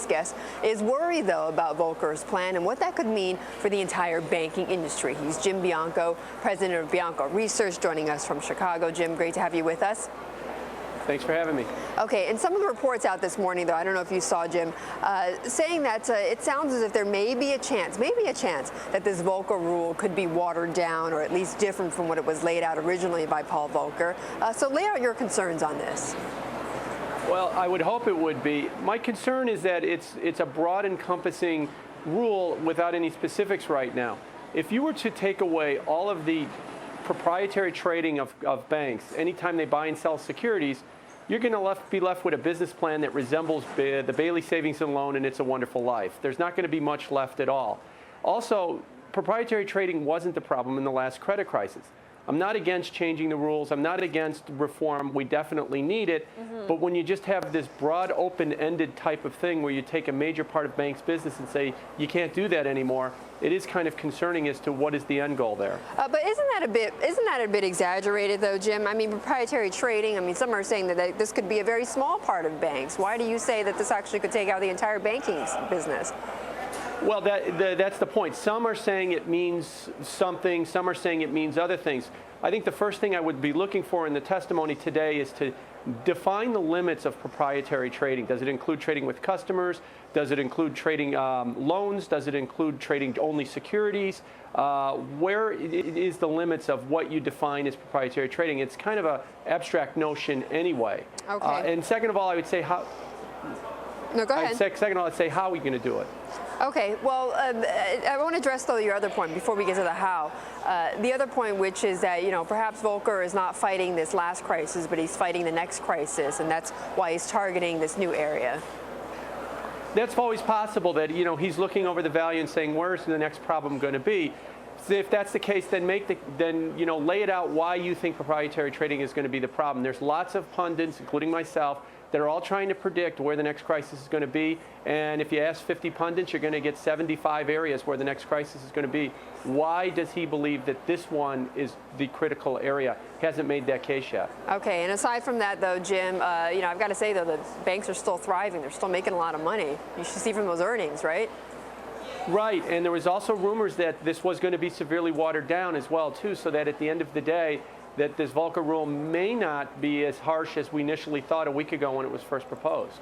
next guest, is worried, though, about Volcker's plan and what that could mean for the entire banking industry. He's Jim Bianco, president of Bianco Research, joining us from Chicago. Jim, great to have you with us. Thanks for having me. Okay, and some of the reports out this morning, though, I don't know if you saw, Jim, saying that it sounds as if there may be a chance that this Volcker Rule could be watered down or at least different from what it was laid out originally by Paul Volcker. So lay out your concerns on this. Well, I would hope it would be. My concern is that it's a broad encompassing rule without any specifics right now. If you were to take away all of the proprietary trading of banks, anytime they buy and sell securities, you're going to be left with a business plan that resembles the Bailey Savings and Loan and It's a Wonderful Life. There's not going to be much left at all. Also, proprietary trading wasn't the problem in the last credit crisis. I'm not against changing the rules. I'm not against reform. We definitely need it. But when you just have this broad, open-ended type of thing where you take a major part of banks' business and say you can't do that anymore, it is kind of concerning as to what is the end goal there. But isn't that a bit exaggerated, though, Jim? I mean, proprietary trading, I mean, some are saying that this could be a very small part of banks. Why do you say that this actually could take out the entire banking business? Well, that's the point. Some are saying it means something. Some are saying it means other things. I think the first thing I would be looking for in the testimony today is to define the limits of proprietary trading. Does it include trading with customers? Does it include trading loans? Does it include trading only securities? Where is the limits of what you define as proprietary trading? It's kind of an abstract notion anyway. Okay. And second of all, I would say how. No, go ahead. Second of all, I'd say how are we going to do it? Okay, well, I want to address, though, your other point before we get to the how. The other point, which is that, perhaps Volcker is not fighting this last crisis, but he's fighting the next crisis, and that's why he's targeting this new area. That's always possible that, he's looking over the value and saying, where's the next problem going to be? So if that's the case, then lay it out why you think proprietary trading is going to be the problem. There's lots of pundits, including myself, that are all trying to predict where the next crisis is going to be. And if you ask 50 pundits, you're going to get 75 areas where the next crisis is going to be. Why does he believe that this one is the critical area? He hasn't made that case yet. Okay, and aside from that, though, Jim, I've got to say, though, the banks are still thriving. They're still making a lot of money. You should see from those earnings, right? Right, and there was also rumors that this was going to be severely watered down as well, too, so that at the end of the day, that this Volcker Rule may not be as harsh as we initially thought a week ago when it was first proposed.